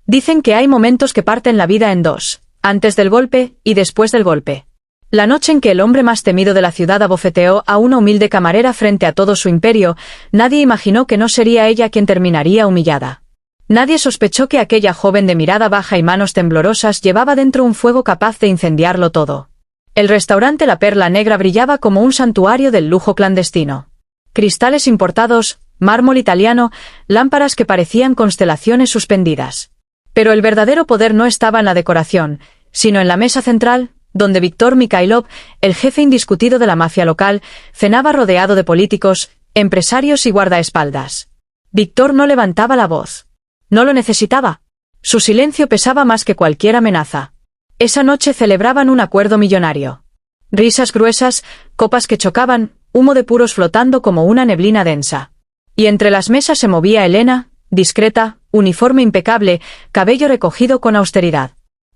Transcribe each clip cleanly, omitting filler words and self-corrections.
Dicen que hay momentos que parten la vida en dos, antes del golpe y después del golpe. La noche en que el hombre más temido de la ciudad abofeteó a una humilde camarera frente a todo su imperio, nadie imaginó que no sería ella quien terminaría humillada. Nadie sospechó que aquella joven de mirada baja y manos temblorosas llevaba dentro un fuego capaz de incendiarlo todo. El restaurante La Perla Negra brillaba como un santuario del lujo clandestino. Cristales importados, mármol italiano, lámparas que parecían constelaciones suspendidas. Pero el verdadero poder no estaba en la decoración, sino en la mesa central, donde Víktor Mikhailov, el jefe indiscutido de la mafia local, cenaba rodeado de políticos, empresarios y guardaespaldas. Víktor no levantaba la voz. No lo necesitaba. Su silencio pesaba más que cualquier amenaza. Esa noche celebraban un acuerdo millonario. Risas gruesas, copas que chocaban, humo de puros flotando como una neblina densa. Y entre las mesas se movía Elena, discreta, uniforme impecable, cabello recogido con austeridad.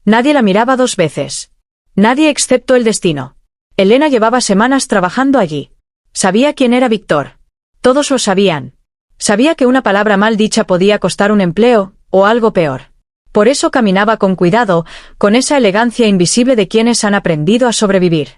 Nadie la miraba dos veces. Nadie excepto el destino. Elena llevaba semanas trabajando allí. Sabía quién era Víktor. Todos lo sabían. Sabía que una palabra mal dicha podía costar un empleo, o algo peor. Por eso caminaba con cuidado, con esa elegancia invisible de quienes han aprendido a sobrevivir.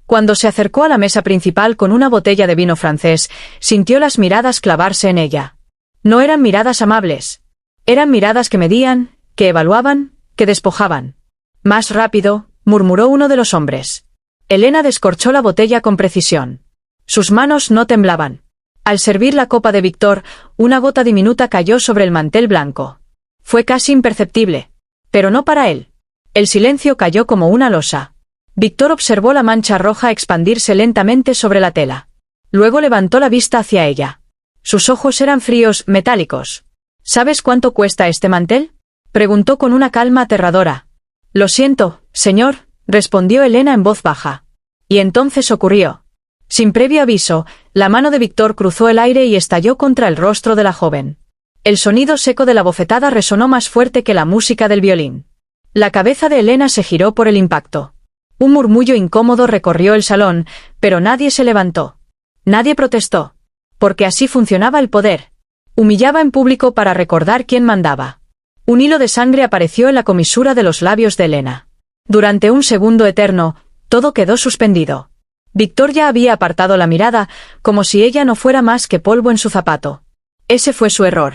Cuando se acercó a la mesa principal con una botella de vino francés, sintió las miradas clavarse en ella. No eran miradas amables. Eran miradas que medían, que evaluaban, que despojaban. Más rápido, murmuró uno de los hombres. Elena descorchó la botella con precisión. Sus manos no temblaban. Al servir la copa de Víktor, una gota diminuta cayó sobre el mantel blanco. Fue casi imperceptible. Pero no para él. El silencio cayó como una losa. Víktor observó la mancha roja expandirse lentamente sobre la tela. Luego levantó la vista hacia ella. Sus ojos eran fríos, metálicos. ¿Sabes cuánto cuesta este mantel?, preguntó con una calma aterradora. Lo siento, señor, respondió Elena en voz baja. Y entonces ocurrió. Sin previo aviso, la mano de Víktor cruzó el aire y estalló contra el rostro de la joven. El sonido seco de la bofetada resonó más fuerte que la música del violín. La cabeza de Elena se giró por el impacto. Un murmullo incómodo recorrió el salón, pero nadie se levantó. Nadie protestó. Porque así funcionaba el poder. Humillaba en público para recordar quién mandaba. Un hilo de sangre apareció en la comisura de los labios de Elena. Durante un segundo eterno, todo quedó suspendido. Víktor ya había apartado la mirada, como si ella no fuera más que polvo en su zapato. Ese fue su error.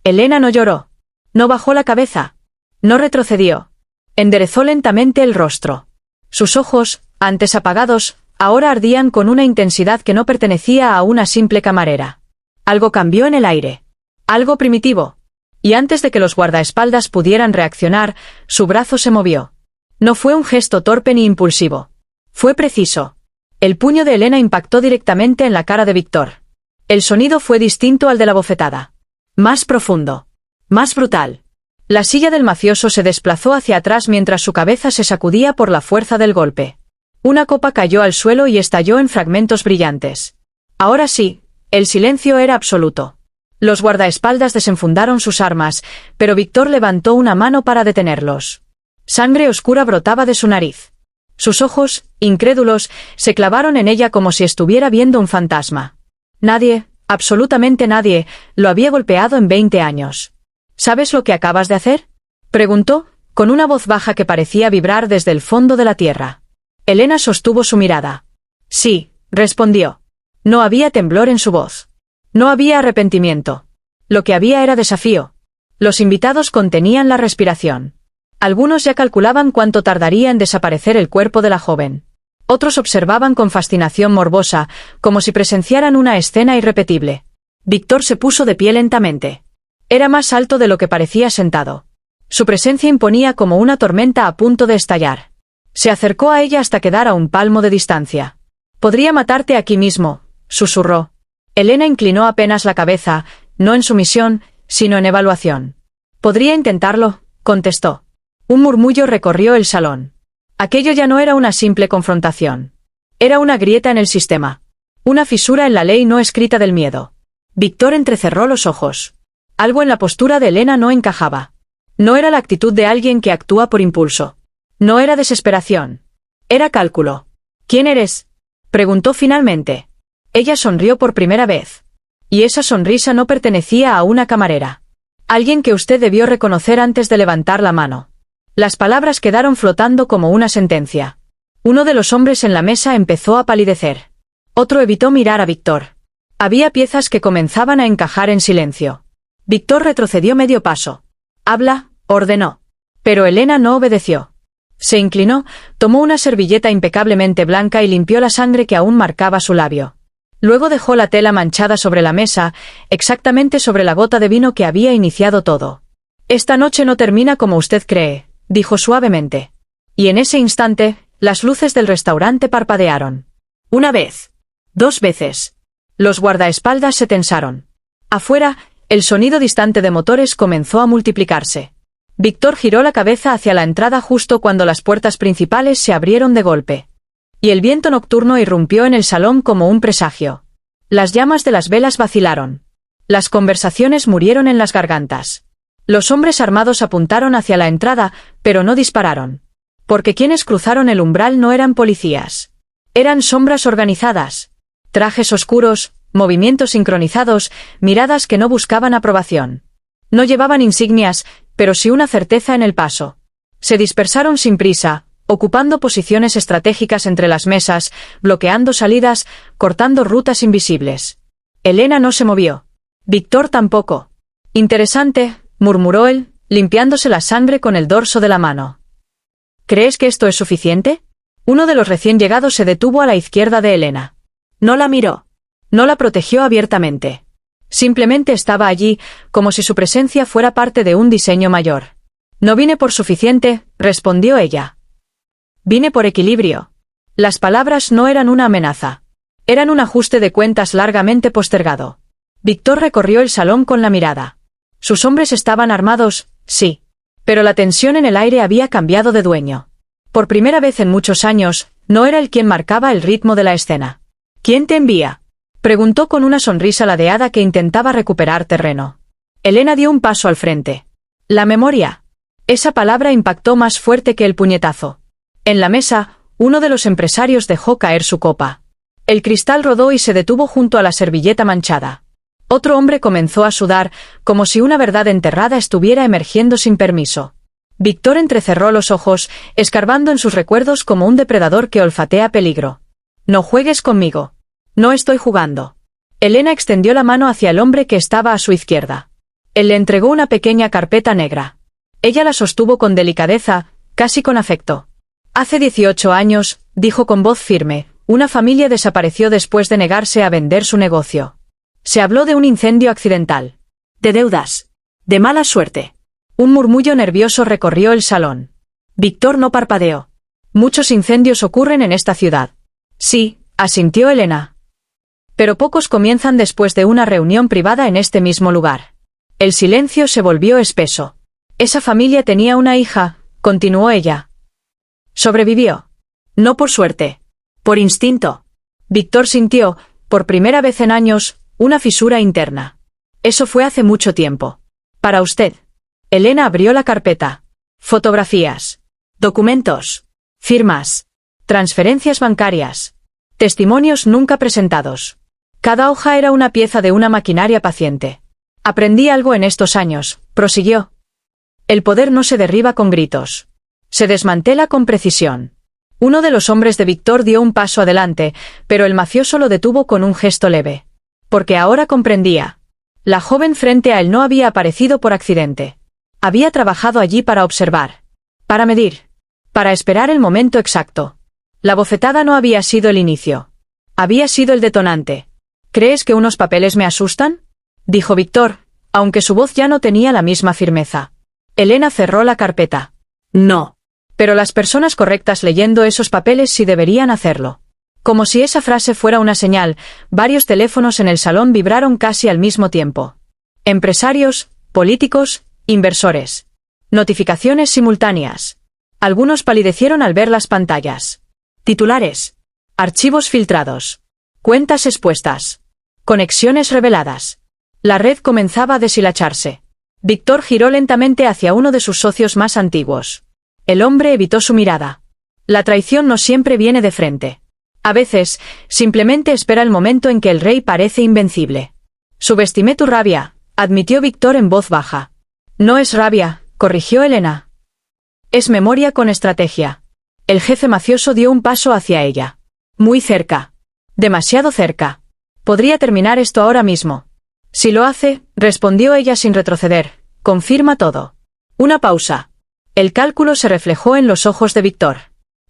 Elena no lloró. No bajó la cabeza. No retrocedió. Enderezó lentamente el rostro. Sus ojos, antes apagados, ahora ardían con una intensidad que no pertenecía a una simple camarera. Algo cambió en el aire. Algo primitivo. Y antes de que los guardaespaldas pudieran reaccionar, su brazo se movió. No fue un gesto torpe ni impulsivo. Fue preciso. El puño de Elena impactó directamente en la cara de Víktor. El sonido fue distinto al de la bofetada. Más profundo. Más brutal. La silla del mafioso se desplazó hacia atrás mientras su cabeza se sacudía por la fuerza del golpe. Una copa cayó al suelo y estalló en fragmentos brillantes. Ahora sí, el silencio era absoluto. Los guardaespaldas desenfundaron sus armas, pero Víktor levantó una mano para detenerlos. Sangre oscura brotaba de su nariz. Sus ojos, incrédulos, se clavaron en ella como si estuviera viendo un fantasma. Nadie, absolutamente nadie, lo había golpeado en 20 años. ¿Sabes lo que acabas de hacer?, preguntó, con una voz baja que parecía vibrar desde el fondo de la tierra. Elena sostuvo su mirada. Sí, respondió. No había temblor en su voz. No había arrepentimiento. Lo que había era desafío. Los invitados contenían la respiración. Algunos ya calculaban cuánto tardaría en desaparecer el cuerpo de la joven. Otros observaban con fascinación morbosa, como si presenciaran una escena irrepetible. Víktor se puso de pie lentamente. Era más alto de lo que parecía sentado. Su presencia imponía como una tormenta a punto de estallar. Se acercó a ella hasta quedar a un palmo de distancia. «Podría matarte aquí mismo», susurró. Elena inclinó apenas la cabeza, no en sumisión, sino en evaluación. «Podría intentarlo», contestó. Un murmullo recorrió el salón. Aquello ya no era una simple confrontación. Era una grieta en el sistema. Una fisura en la ley no escrita del miedo. Víktor entrecerró los ojos. Algo en la postura de Elena no encajaba. No era la actitud de alguien que actúa por impulso. No era desesperación. Era cálculo. «¿Quién eres?», preguntó finalmente. Ella sonrió por primera vez. Y esa sonrisa no pertenecía a una camarera. Alguien que usted debió reconocer antes de levantar la mano. Las palabras quedaron flotando como una sentencia. Uno de los hombres en la mesa empezó a palidecer. Otro evitó mirar a Víctor. Había piezas que comenzaban a encajar en silencio. Víctor retrocedió medio paso. «Habla», ordenó. Pero Elena no obedeció. Se inclinó, tomó una servilleta impecablemente blanca y limpió la sangre que aún marcaba su labio. Luego dejó la tela manchada sobre la mesa, exactamente sobre la gota de vino que había iniciado todo. «Esta noche no termina como usted cree», dijo suavemente. Y en ese instante, las luces del restaurante parpadearon. Una vez. 2 veces. Los guardaespaldas se tensaron. Afuera, el sonido distante de motores comenzó a multiplicarse. Víctor giró la cabeza hacia la entrada justo cuando las puertas principales se abrieron de golpe. Y el viento nocturno irrumpió en el salón como un presagio. Las llamas de las velas vacilaron. Las conversaciones murieron en las gargantas. Los hombres armados apuntaron hacia la entrada, pero no dispararon. Porque quienes cruzaron el umbral no eran policías. Eran sombras organizadas. Trajes oscuros, movimientos sincronizados, miradas que no buscaban aprobación. No llevaban insignias, pero sí una certeza en el paso. Se dispersaron sin prisa, ocupando posiciones estratégicas entre las mesas, bloqueando salidas, cortando rutas invisibles. Elena no se movió. Víctor tampoco. «Interesante», murmuró él, limpiándose la sangre con el dorso de la mano. «¿Crees que esto es suficiente?» Uno de los recién llegados se detuvo a la izquierda de Elena. No la miró. No la protegió abiertamente. Simplemente estaba allí, como si su presencia fuera parte de un diseño mayor. «No vine por suficiente», respondió ella. «Vine por equilibrio». Las palabras no eran una amenaza. Eran un ajuste de cuentas largamente postergado. Víctor recorrió el salón con la mirada. Sus hombres estaban armados, sí. Pero la tensión en el aire había cambiado de dueño. Por primera vez en muchos años, no era él quien marcaba el ritmo de la escena. «¿Quién te envía?», preguntó con una sonrisa ladeada que intentaba recuperar terreno. Elena dio un paso al frente. «La memoria». Esa palabra impactó más fuerte que el puñetazo. En la mesa, uno de los empresarios dejó caer su copa. El cristal rodó y se detuvo junto a la servilleta manchada. Otro hombre comenzó a sudar, como si una verdad enterrada estuviera emergiendo sin permiso. Víctor entrecerró los ojos, escarbando en sus recuerdos como un depredador que olfatea peligro. «No juegues conmigo». «No estoy jugando». Elena extendió la mano hacia el hombre que estaba a su izquierda. Él le entregó una pequeña carpeta negra. Ella la sostuvo con delicadeza, casi con afecto. «Hace 18 años», dijo con voz firme, «una familia desapareció después de negarse a vender su negocio. Se habló de un incendio accidental. De deudas. De mala suerte». Un murmullo nervioso recorrió el salón. Víctor no parpadeó. «Muchos incendios ocurren en esta ciudad». «Sí», asintió Elena. «Pero pocos comienzan después de una reunión privada en este mismo lugar». El silencio se volvió espeso. «Esa familia tenía una hija», continuó ella. «Sobrevivió. No por suerte. Por instinto». Víctor sintió, por primera vez en años, una fisura interna. «Eso fue hace mucho tiempo. Para usted». Elena abrió la carpeta. Fotografías. Documentos. Firmas. Transferencias bancarias. Testimonios nunca presentados. Cada hoja era una pieza de una maquinaria paciente. «Aprendí algo en estos años», prosiguió. «El poder no se derriba con gritos. Se desmantela con precisión». Uno de los hombres de Víctor dio un paso adelante, pero el mafioso lo detuvo con un gesto leve. Porque ahora comprendía. La joven frente a él no había aparecido por accidente. Había trabajado allí para observar. Para medir. Para esperar el momento exacto. La bofetada no había sido el inicio. Había sido el detonante. «¿Crees que unos papeles me asustan?», dijo Víctor, aunque su voz ya no tenía la misma firmeza. Elena cerró la carpeta. «No. Pero las personas correctas leyendo esos papeles sí deberían hacerlo». Como si esa frase fuera una señal, varios teléfonos en el salón vibraron casi al mismo tiempo. Empresarios, políticos, inversores. Notificaciones simultáneas. Algunos palidecieron al ver las pantallas. Titulares. Archivos filtrados. Cuentas expuestas. Conexiones reveladas. La red comenzaba a deshilacharse. Víctor giró lentamente hacia uno de sus socios más antiguos. El hombre evitó su mirada. La traición no siempre viene de frente. A veces, simplemente espera el momento en que el rey parece invencible. «Subestimé tu rabia», admitió Víctor en voz baja. No es rabia, corrigió Elena. Es memoria con estrategia. El jefe mafioso dio un paso hacia ella. Muy cerca. Demasiado cerca. Podría terminar esto ahora mismo. Si lo hace, respondió ella sin retroceder, confirma todo. Una pausa. El cálculo se reflejó en los ojos de Víctor.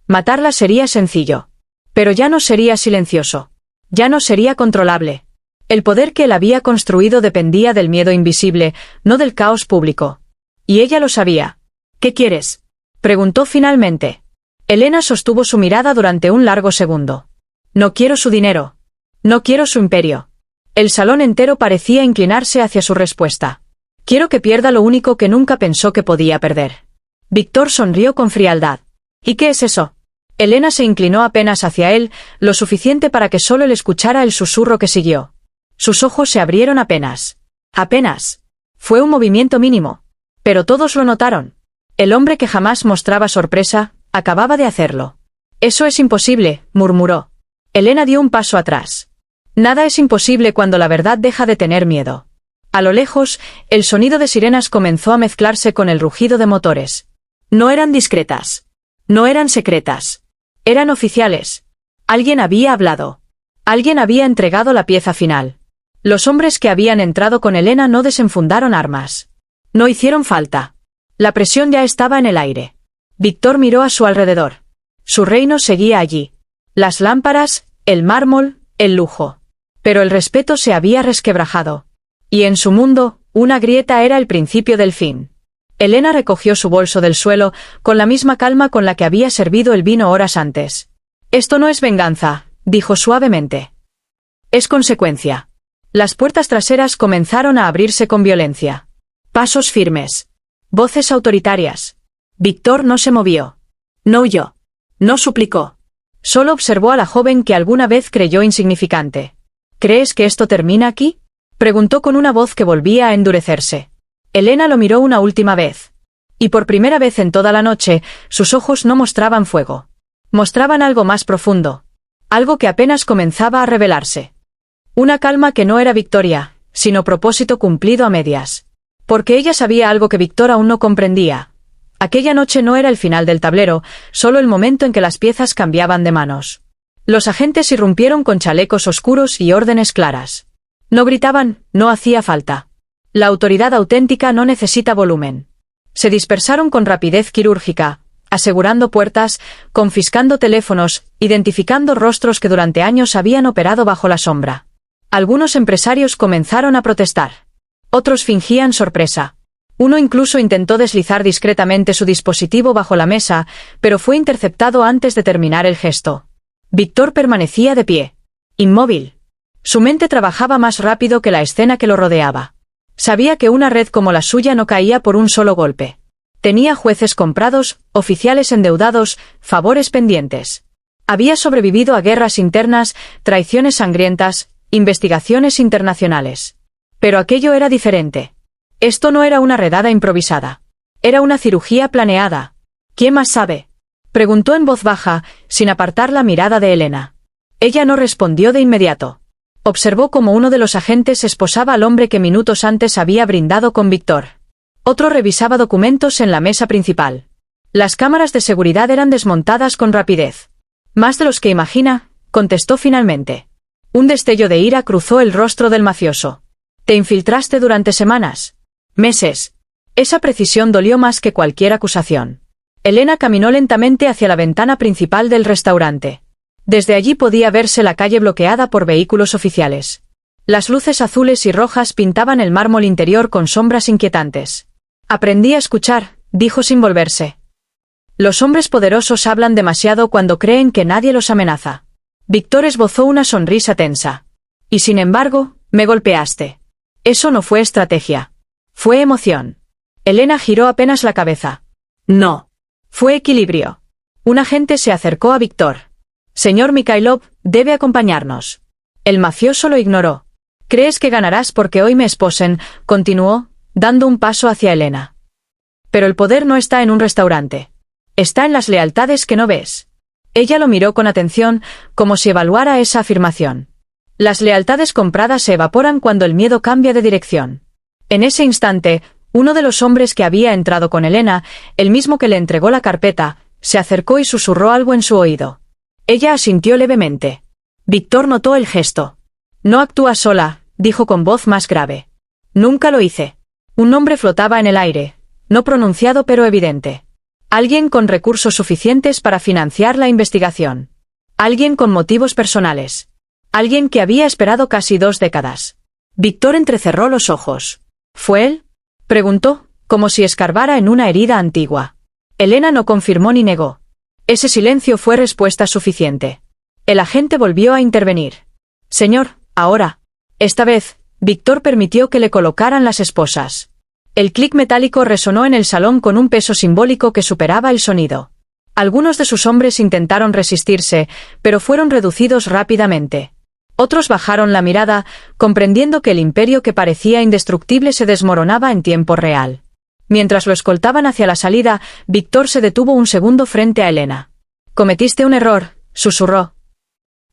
Matarla sería sencillo. Pero ya no sería silencioso. Ya no sería controlable. El poder que él había construido dependía del miedo invisible, no del caos público. Y ella lo sabía. ¿Qué quieres?, preguntó finalmente. Elena sostuvo su mirada durante un largo segundo. No quiero su dinero. No quiero su imperio. El salón entero parecía inclinarse hacia su respuesta. Quiero que pierda lo único que nunca pensó que podía perder. Víctor sonrió con frialdad. ¿Y qué es eso? Elena se inclinó apenas hacia él, lo suficiente para que solo él escuchara el susurro que siguió. Sus ojos se abrieron apenas. Apenas. Fue un movimiento mínimo. Pero todos lo notaron. El hombre que jamás mostraba sorpresa, acababa de hacerlo. Eso es imposible, murmuró. Elena dio un paso atrás. Nada es imposible cuando la verdad deja de tener miedo. A lo lejos, el sonido de sirenas comenzó a mezclarse con el rugido de motores. No eran discretas. No eran secretas. Eran oficiales. Alguien había hablado. Alguien había entregado la pieza final. Los hombres que habían entrado con Elena no desenfundaron armas. No hicieron falta. La presión ya estaba en el aire. Víctor miró a su alrededor. Su reino seguía allí. Las lámparas, el mármol, el lujo. Pero el respeto se había resquebrajado. Y en su mundo, una grieta era el principio del fin. Elena recogió su bolso del suelo, con la misma calma con la que había servido el vino horas antes. Esto no es venganza, dijo suavemente. Es consecuencia. Las puertas traseras comenzaron a abrirse con violencia. Pasos firmes. Voces autoritarias. Víctor no se movió. No huyó. No suplicó. Solo observó a la joven que alguna vez creyó insignificante. ¿Crees que esto termina aquí?, preguntó con una voz que volvía a endurecerse. Elena lo miró una última vez. Y por primera vez en toda la noche, sus ojos no mostraban fuego. Mostraban algo más profundo. Algo que apenas comenzaba a revelarse. Una calma que no era victoria, sino propósito cumplido a medias. Porque ella sabía algo que Víctor aún no comprendía. Aquella noche no era el final del tablero, solo el momento en que las piezas cambiaban de manos. Los agentes irrumpieron con chalecos oscuros y órdenes claras. No gritaban, no hacía falta. La autoridad auténtica no necesita volumen. Se dispersaron con rapidez quirúrgica, asegurando puertas, confiscando teléfonos, identificando rostros que durante años habían operado bajo la sombra. Algunos empresarios comenzaron a protestar. Otros fingían sorpresa. Uno incluso intentó deslizar discretamente su dispositivo bajo la mesa, pero fue interceptado antes de terminar el gesto. Víctor permanecía de pie. Inmóvil. Su mente trabajaba más rápido que la escena que lo rodeaba. Sabía que una red como la suya no caía por un solo golpe. Tenía jueces comprados, oficiales endeudados, favores pendientes. Había sobrevivido a guerras internas, traiciones sangrientas, investigaciones internacionales. Pero aquello era diferente. Esto no era una redada improvisada. Era una cirugía planeada. ¿Quién más sabe?, preguntó en voz baja, sin apartar la mirada de Elena. Ella no respondió de inmediato. Observó cómo uno de los agentes esposaba al hombre que minutos antes había brindado con Víctor. Otro revisaba documentos en la mesa principal. Las cámaras de seguridad eran desmontadas con rapidez. Más de los que imagina, contestó finalmente. Un destello de ira cruzó el rostro del mafioso. Te infiltraste durante semanas. Meses. Esa precisión dolió más que cualquier acusación. Elena caminó lentamente hacia la ventana principal del restaurante. Desde allí podía verse la calle bloqueada por vehículos oficiales. Las luces azules y rojas pintaban el mármol interior con sombras inquietantes. Aprendí a escuchar, dijo sin volverse. Los hombres poderosos hablan demasiado cuando creen que nadie los amenaza. Víctor esbozó una sonrisa tensa. Y sin embargo, me golpeaste. Eso no fue estrategia. Fue emoción. Elena giró apenas la cabeza. No. Fue equilibrio. Un agente se acercó a Víctor. Señor Mikhailov, debe acompañarnos. El mafioso lo ignoró. ¿Crees que ganarás porque hoy me esposen?, continuó, dando un paso hacia Elena. Pero el poder no está en un restaurante. Está en las lealtades que no ves. Ella lo miró con atención, como si evaluara esa afirmación. Las lealtades compradas se evaporan cuando el miedo cambia de dirección. En ese instante, Uno de los hombres que había entrado con Elena, el mismo que le entregó la carpeta, se acercó y susurró algo en su oído. Ella asintió levemente. Víctor notó el gesto. «No actúa sola», dijo con voz más grave. «Nunca lo hice». Un nombre flotaba en el aire, no pronunciado pero evidente. Alguien con recursos suficientes para financiar la investigación. Alguien con motivos personales. Alguien que había esperado casi 2 décadas. Víctor entrecerró los ojos. «¿Fue él?», preguntó, como si escarbara en una herida antigua. Elena no confirmó ni negó. Ese silencio fue respuesta suficiente. El agente volvió a intervenir. «Señor, ahora». Esta vez, Víctor permitió que le colocaran las esposas. El clic metálico resonó en el salón con un peso simbólico que superaba el sonido. Algunos de sus hombres intentaron resistirse, pero fueron reducidos rápidamente. Otros bajaron la mirada, comprendiendo que el imperio que parecía indestructible se desmoronaba en tiempo real. Mientras lo escoltaban hacia la salida, Víctor se detuvo un segundo frente a Elena. «Cometiste un error», susurró.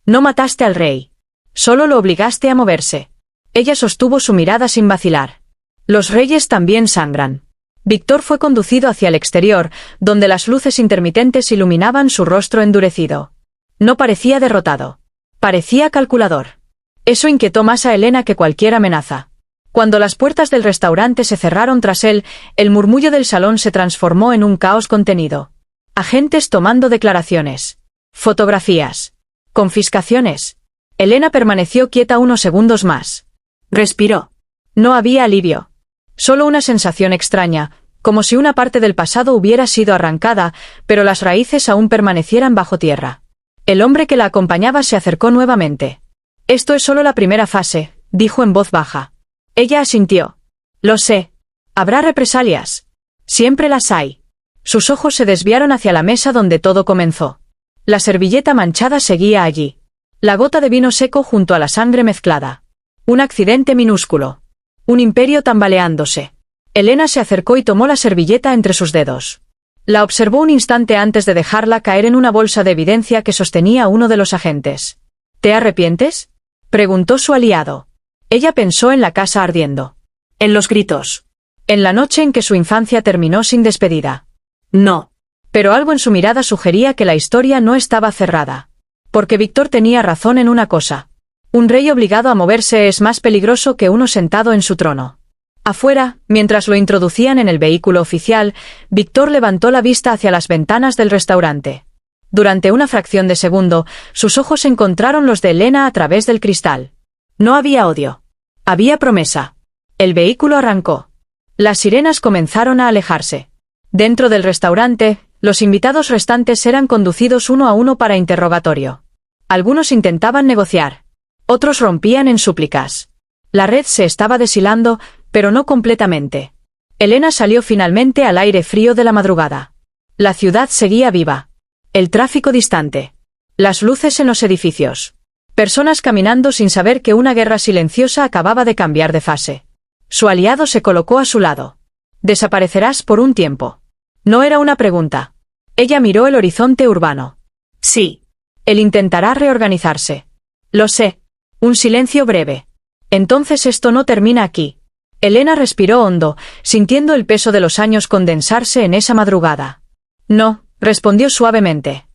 «No mataste al rey. Solo lo obligaste a moverse». Ella sostuvo su mirada sin vacilar. «Los reyes también sangran». Víctor fue conducido hacia el exterior, donde las luces intermitentes iluminaban su rostro endurecido. No parecía derrotado. Parecía calculador. Eso inquietó más a Elena que cualquier amenaza. Cuando las puertas del restaurante se cerraron tras él, el murmullo del salón se transformó en un caos contenido. Agentes tomando declaraciones. Fotografías. Confiscaciones. Elena permaneció quieta unos segundos más. Respiró. No había alivio. Solo una sensación extraña, como si una parte del pasado hubiera sido arrancada, pero las raíces aún permanecieran bajo tierra. El hombre que la acompañaba se acercó nuevamente. «Esto es solo la primera fase», dijo en voz baja. Ella asintió. «Lo sé. Habrá represalias. Siempre las hay». Sus ojos se desviaron hacia la mesa donde todo comenzó. La servilleta manchada seguía allí. La gota de vino seco junto a la sangre mezclada. Un accidente minúsculo. Un imperio tambaleándose. Elena se acercó y tomó la servilleta entre sus dedos. La observó un instante antes de dejarla caer en una bolsa de evidencia que sostenía uno de los agentes. «¿Te arrepientes?», preguntó su aliado. Ella pensó en la casa ardiendo. En los gritos. En la noche en que su infancia terminó sin despedida. No. Pero algo en su mirada sugería que la historia no estaba cerrada. Porque Víctor tenía razón en una cosa. Un rey obligado a moverse es más peligroso que uno sentado en su trono. Afuera, mientras lo introducían en el vehículo oficial, Víctor levantó la vista hacia las ventanas del restaurante. Durante una fracción de segundo, sus ojos encontraron los de Elena a través del cristal. No había odio. Había promesa. El vehículo arrancó. Las sirenas comenzaron a alejarse. Dentro del restaurante, los invitados restantes eran conducidos uno a uno para interrogatorio. Algunos intentaban negociar. Otros rompían en súplicas. La red se estaba deshilando, pero no completamente. Elena salió finalmente al aire frío de la madrugada. La ciudad seguía viva. El tráfico distante. Las luces en los edificios. Personas caminando sin saber que una guerra silenciosa acababa de cambiar de fase. Su aliado se colocó a su lado. «Desaparecerás por un tiempo». No era una pregunta. Ella miró el horizonte urbano. «Sí. Él intentará reorganizarse». «Lo sé». Un silencio breve. «Entonces esto no termina aquí». Elena respiró hondo, sintiendo el peso de los años condensarse en esa madrugada. «No», respondió suavemente.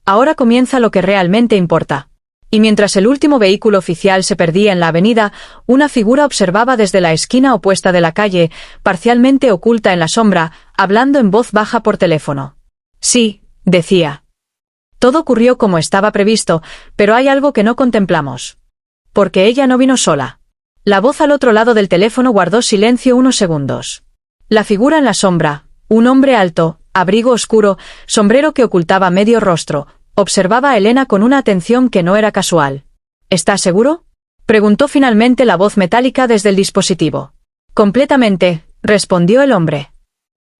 «Ahora comienza lo que realmente importa». Y mientras el último vehículo oficial se perdía en la avenida, una figura observaba desde la esquina opuesta de la calle, parcialmente oculta en la sombra, hablando en voz baja por teléfono. «Sí», decía. «Todo ocurrió como estaba previsto, pero hay algo que no contemplamos. Porque ella no vino sola». La voz al otro lado del teléfono guardó silencio unos segundos. La figura en la sombra, un hombre alto, abrigo oscuro, sombrero que ocultaba medio rostro, observaba a Elena con una atención que no era casual. «¿Estás seguro?», preguntó finalmente la voz metálica desde el dispositivo. «Completamente», respondió el hombre.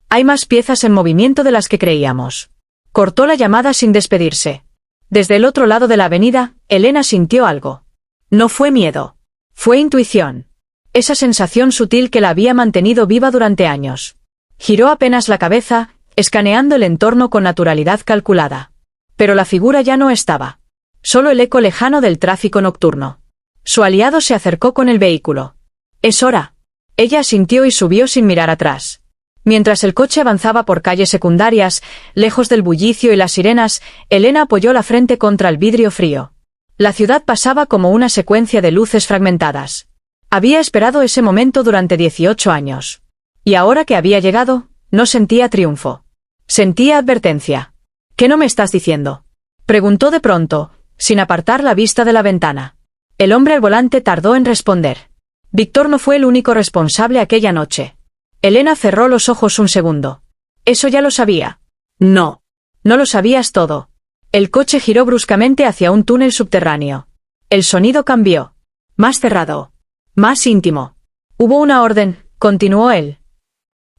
«Hay más piezas en movimiento de las que creíamos». Cortó la llamada sin despedirse. Desde el otro lado de la avenida, Elena sintió algo. No fue miedo. Fue intuición. Esa sensación sutil que la había mantenido viva durante años. Giró apenas la cabeza, escaneando el entorno con naturalidad calculada. Pero la figura ya no estaba. Solo el eco lejano del tráfico nocturno. Su aliado se acercó con el vehículo. «Es hora». Ella asintió y subió sin mirar atrás. Mientras el coche avanzaba por calles secundarias, lejos del bullicio y las sirenas, Elena apoyó la frente contra el vidrio frío. La ciudad pasaba como una secuencia de luces fragmentadas. Había esperado ese momento durante 18 años. Y ahora que había llegado, no sentía triunfo. Sentía advertencia. ¿Qué no me estás diciendo?, preguntó de pronto, sin apartar la vista de la ventana. El hombre al volante tardó en responder. Víctor no fue el único responsable aquella noche. Elena cerró los ojos un segundo. ¿Eso ya lo sabía? No. No lo sabías todo. El coche giró bruscamente hacia un túnel subterráneo. El sonido cambió. Más cerrado. Más íntimo. Hubo una orden, continuó él.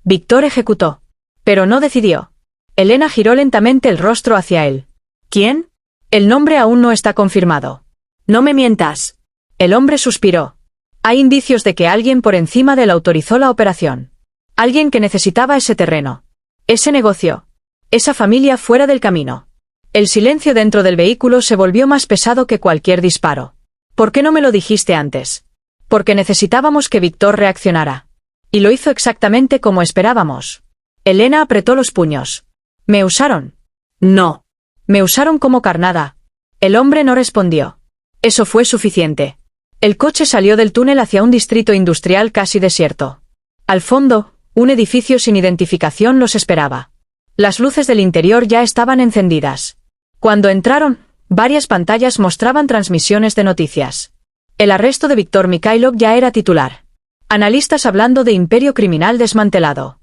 Víctor ejecutó. Pero no decidió. Elena giró lentamente el rostro hacia él. ¿Quién? El nombre aún no está confirmado. No me mientas. El hombre suspiró. Hay indicios de que alguien por encima de él autorizó la operación. Alguien que necesitaba ese terreno. Ese negocio. Esa familia fuera del camino. El silencio dentro del vehículo se volvió más pesado que cualquier disparo. ¿Por qué no me lo dijiste antes? Porque necesitábamos que Víctor reaccionara. Y lo hizo exactamente como esperábamos. Elena apretó los puños. ¿Me usaron? No. Me usaron como carnada. El hombre no respondió. Eso fue suficiente. El coche salió del túnel hacia un distrito industrial casi desierto. Al fondo, un edificio sin identificación los esperaba. Las luces del interior ya estaban encendidas. Cuando entraron, varias pantallas mostraban transmisiones de noticias. El arresto de Víctor Mikhailov ya era titular. Analistas hablando de imperio criminal desmantelado.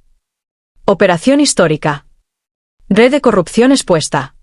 Operación histórica. Red de corrupción expuesta.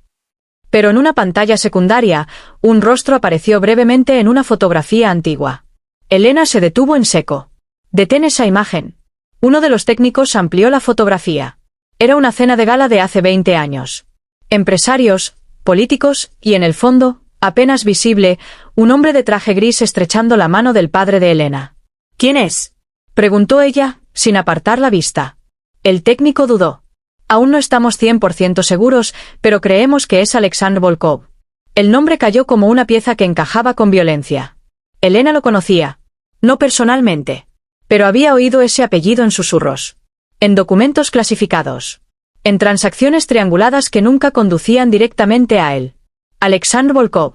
Pero en una pantalla secundaria, un rostro apareció brevemente en una fotografía antigua. Elena se detuvo en seco. Detén esa imagen. Uno de los técnicos amplió la fotografía. Era una cena de gala de hace 20 años. Empresarios, políticos, y en el fondo, apenas visible, un hombre de traje gris estrechando la mano del padre de Elena. ¿Quién es?, preguntó ella, sin apartar la vista. El técnico dudó. Aún no estamos 100% seguros, pero creemos que es Alexandr Volkov. El nombre cayó como una pieza que encajaba con violencia. Elena lo conocía. No personalmente. Pero había oído ese apellido en susurros. En documentos clasificados. En transacciones trianguladas que nunca conducían directamente a él. Alexandr Volkov.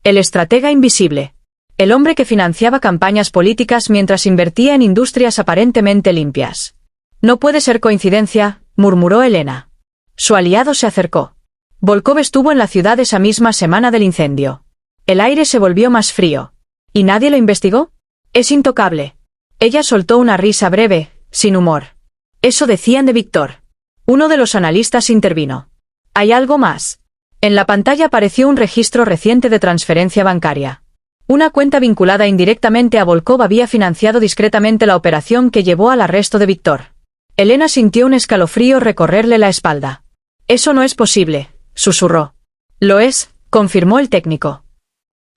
El estratega invisible. El hombre que financiaba campañas políticas mientras invertía en industrias aparentemente limpias. No puede ser coincidencia, murmuró Elena. Su aliado se acercó. Volkov estuvo en la ciudad esa misma semana del incendio. El aire se volvió más frío. ¿Y nadie lo investigó? Es intocable. Ella soltó una risa breve, sin humor. Eso decían de Víctor. Uno de los analistas intervino. ¿Hay algo más? En la pantalla apareció un registro reciente de transferencia bancaria. Una cuenta vinculada indirectamente a Volkov había financiado discretamente la operación que llevó al arresto de Víctor. Elena sintió un escalofrío recorrerle la espalda. Eso no es posible, susurró. Lo es, confirmó el técnico.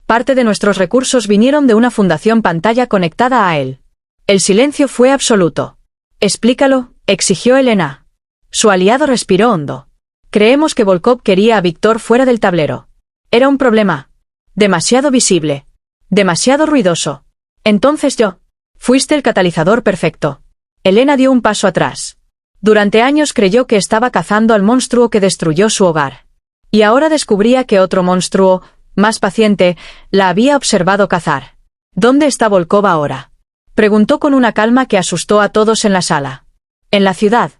Parte de nuestros recursos vinieron de una fundación pantalla conectada a él. El silencio fue absoluto. Explícalo, exigió Elena. Su aliado respiró hondo. Creemos que Volkov quería a Víctor fuera del tablero. Era un problema. Demasiado visible. Demasiado ruidoso. Entonces yo. Fuiste el catalizador perfecto. Elena dio un paso atrás. Durante años creyó que estaba cazando al monstruo que destruyó su hogar. Y ahora descubría que otro monstruo, más paciente, la había observado cazar. ¿Dónde está Volkov ahora?, preguntó con una calma que asustó a todos en la sala. En la ciudad.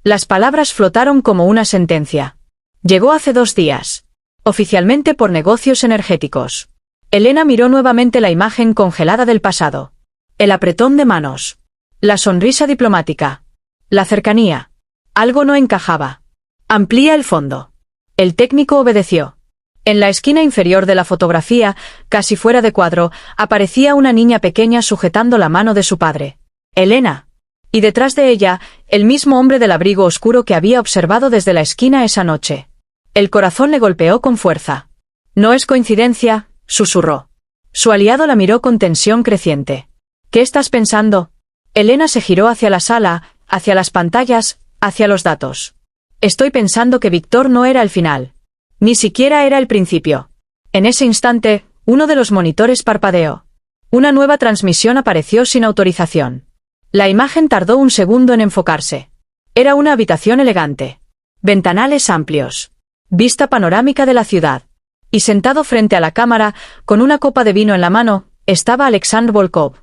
Las palabras flotaron como una sentencia. Llegó hace 2 días. Oficialmente por negocios energéticos. Elena miró nuevamente la imagen congelada del pasado. El apretón de manos. La sonrisa diplomática. La cercanía. Algo no encajaba. Amplía el fondo. El técnico obedeció. En la esquina inferior de la fotografía, casi fuera de cuadro, aparecía una niña pequeña sujetando la mano de su padre. Elena. Y detrás de ella, el mismo hombre del abrigo oscuro que había observado desde la esquina esa noche. El corazón le golpeó con fuerza. No es coincidencia, susurró. Su aliado la miró con tensión creciente. ¿Qué estás pensando? Elena se giró hacia la sala, hacia las pantallas, hacia los datos. Estoy pensando que Víctor no era el final. Ni siquiera era el principio. En ese instante, uno de los monitores parpadeó. Una nueva transmisión apareció sin autorización. La imagen tardó un segundo en enfocarse. Era una habitación elegante. Ventanales amplios. Vista panorámica de la ciudad. Y sentado frente a la cámara, con una copa de vino en la mano, estaba Alexandr Volkov.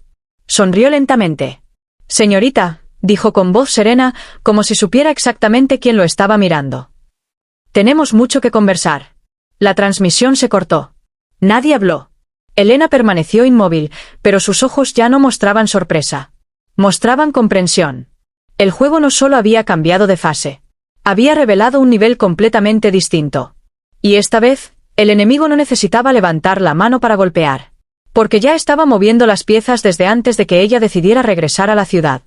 Sonrió lentamente. «Señorita», dijo con voz serena, como si supiera exactamente quién lo estaba mirando. «Tenemos mucho que conversar». La transmisión se cortó. Nadie habló. Elena permaneció inmóvil, pero sus ojos ya no mostraban sorpresa. Mostraban comprensión. El juego no solo había cambiado de fase. Había revelado un nivel completamente distinto. Y esta vez, el enemigo no necesitaba levantar la mano para golpear. Porque ya estaba moviendo las piezas desde antes de que ella decidiera regresar a la ciudad.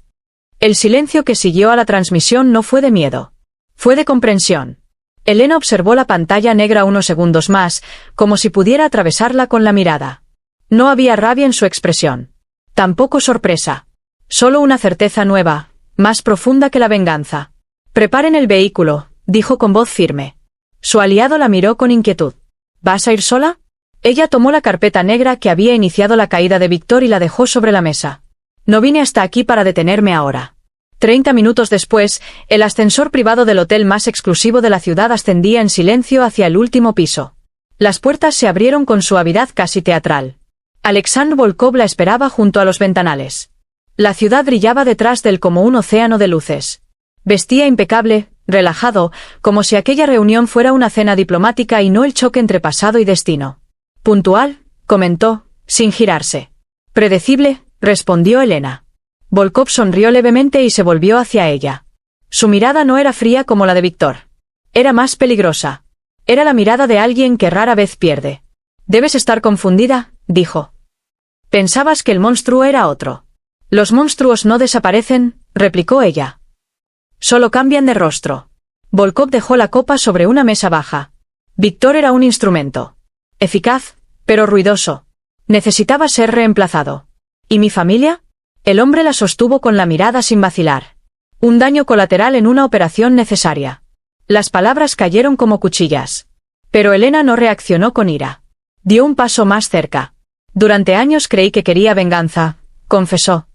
El silencio que siguió a la transmisión no fue de miedo. Fue de comprensión. Elena observó la pantalla negra unos segundos más, como si pudiera atravesarla con la mirada. No había rabia en su expresión. Tampoco sorpresa. Solo una certeza nueva, más profunda que la venganza. «Preparen el vehículo», dijo con voz firme. Su aliado la miró con inquietud. «¿Vas a ir sola?» Ella tomó la carpeta negra que había iniciado la caída de Víctor y la dejó sobre la mesa. «No vine hasta aquí para detenerme ahora». 30 minutos después, el ascensor privado del hotel más exclusivo de la ciudad ascendía en silencio hacia el último piso. Las puertas se abrieron con suavidad casi teatral. Alexandr Volkov la esperaba junto a los ventanales. La ciudad brillaba detrás de él como un océano de luces. Vestía impecable, relajado, como si aquella reunión fuera una cena diplomática y no el choque entre pasado y destino. «Puntual», comentó, sin girarse. «Predecible», respondió Elena. Volkov sonrió levemente y se volvió hacia ella. Su mirada no era fría como la de Víctor. Era más peligrosa. Era la mirada de alguien que rara vez pierde. «Debes estar confundida», dijo. «Pensabas que el monstruo era otro». «Los monstruos no desaparecen», replicó ella. «Solo cambian de rostro». Volkov dejó la copa sobre una mesa baja. Víctor era un instrumento. Eficaz, pero ruidoso. Necesitaba ser reemplazado. ¿Y mi familia? El hombre la sostuvo con la mirada sin vacilar. Un daño colateral en una operación necesaria. Las palabras cayeron como cuchillas. Pero Elena no reaccionó con ira. Dio un paso más cerca. «Durante años creí que quería venganza», confesó.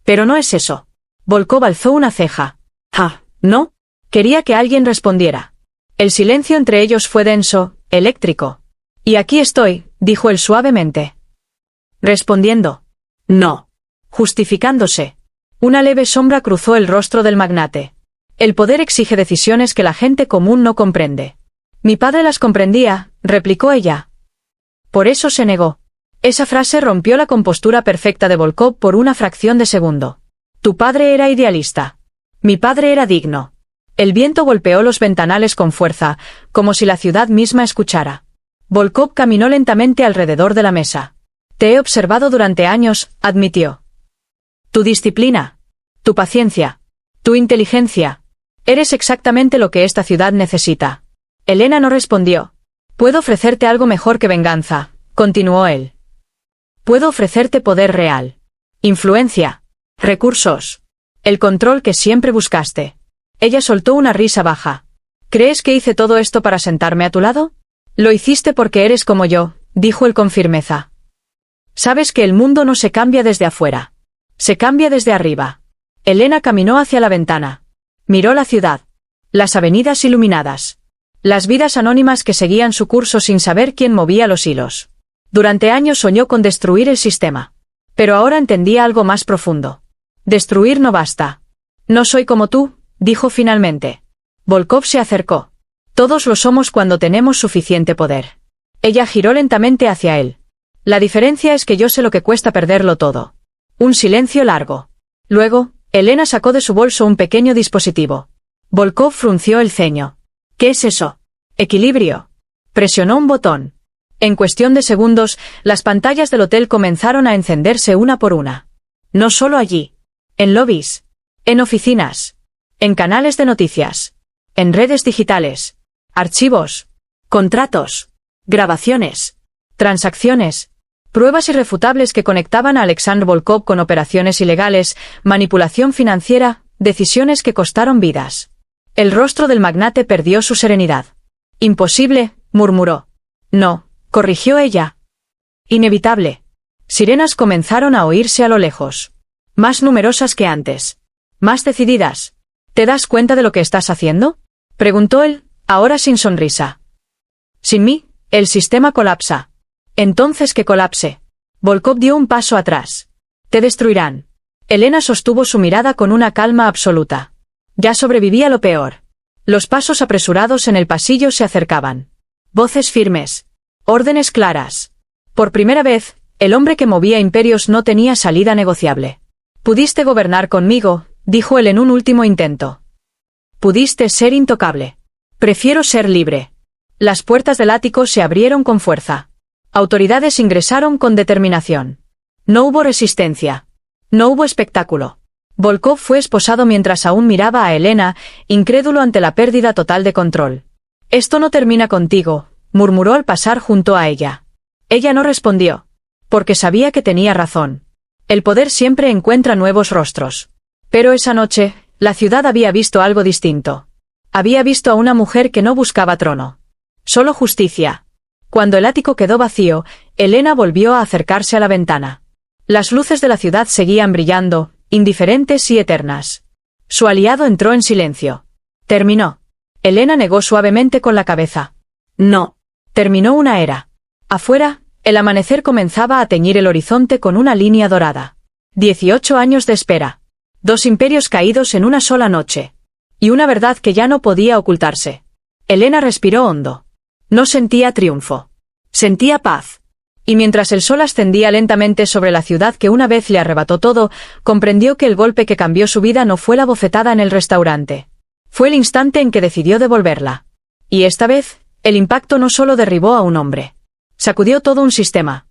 «Pero no es eso». Volkov alzó una ceja. «Ah, ¿no?» Quería que alguien respondiera. El silencio entre ellos fue denso, eléctrico. «Y aquí estoy», dijo él suavemente. Respondiendo. «No». Justificándose. Una leve sombra cruzó el rostro del magnate. El poder exige decisiones que la gente común no comprende. «Mi padre las comprendía», replicó ella. Por eso se negó. Esa frase rompió la compostura perfecta de Volkov por una fracción de segundo. «Tu padre era idealista. Mi padre era digno». El viento golpeó los ventanales con fuerza, como si la ciudad misma escuchara. Volkov caminó lentamente alrededor de la mesa. «Te he observado durante años», admitió. «Tu disciplina. Tu paciencia. Tu inteligencia. Eres exactamente lo que esta ciudad necesita». Elena no respondió. «Puedo ofrecerte algo mejor que venganza», continuó él. «Puedo ofrecerte poder real. Influencia. Recursos. El control que siempre buscaste». Ella soltó una risa baja. «¿Crees que hice todo esto para sentarme a tu lado?» «Lo hiciste porque eres como yo», dijo él con firmeza. «Sabes que el mundo no se cambia desde afuera. Se cambia desde arriba». Elena caminó hacia la ventana. Miró la ciudad. Las avenidas iluminadas. Las vidas anónimas que seguían su curso sin saber quién movía los hilos. Durante años soñó con destruir el sistema. Pero ahora entendía algo más profundo. Destruir no basta. «No soy como tú», dijo finalmente. Volkov se acercó. «Todos lo somos cuando tenemos suficiente poder». Ella giró lentamente hacia él. «La diferencia es que yo sé lo que cuesta perderlo todo». Un silencio largo. Luego, Elena sacó de su bolso un pequeño dispositivo. Volkov frunció el ceño. «¿Qué es eso?» «Equilibrio». Presionó un botón. En cuestión de segundos, las pantallas del hotel comenzaron a encenderse una por una. No solo allí. En lobbies. En oficinas. En canales de noticias. En redes digitales. Archivos. Contratos. Grabaciones. Transacciones. Pruebas irrefutables que conectaban a Alexandr Volkov con operaciones ilegales, manipulación financiera, decisiones que costaron vidas. El rostro del magnate perdió su serenidad. «Imposible», murmuró. «No», corrigió ella. «Inevitable». Sirenas comenzaron a oírse a lo lejos. Más numerosas que antes. Más decididas. ¿Te das cuenta de lo que estás haciendo? Preguntó él, ahora sin sonrisa. Sin mí, el sistema colapsa. Entonces que colapse. Volkov dio un paso atrás. Te destruirán. Elena sostuvo su mirada con una calma absoluta. Ya sobrevivía lo peor. Los pasos apresurados en el pasillo se acercaban. Voces firmes. Órdenes claras. Por primera vez, el hombre que movía imperios no tenía salida negociable. Pudiste gobernar conmigo, dijo él en un último intento. Pudiste ser intocable. Prefiero ser libre. Las puertas del ático se abrieron con fuerza. Autoridades ingresaron con determinación. No hubo resistencia. No hubo espectáculo. Volkov fue esposado mientras aún miraba a Elena, incrédulo ante la pérdida total de control. Esto no termina contigo, murmuró al pasar junto a ella. Ella no respondió. Porque sabía que tenía razón. El poder siempre encuentra nuevos rostros. Pero esa noche, la ciudad había visto algo distinto. Había visto a una mujer que no buscaba trono. Solo justicia. Cuando el ático quedó vacío, Elena volvió a acercarse a la ventana. Las luces de la ciudad seguían brillando, indiferentes y eternas. Su aliado entró en silencio. Terminó. Elena negó suavemente con la cabeza. No. Terminó una era. Afuera, el amanecer comenzaba a teñir el horizonte con una línea dorada. 18 años de espera. 2 imperios caídos en una sola noche. Y una verdad que ya no podía ocultarse. Elena respiró hondo. No sentía triunfo. Sentía paz. Y mientras el sol ascendía lentamente sobre la ciudad que una vez le arrebató todo, comprendió que el golpe que cambió su vida no fue la bofetada en el restaurante. Fue el instante en que decidió devolverla. Y esta vez, el impacto no solo derribó a un hombre. Sacudió todo un sistema.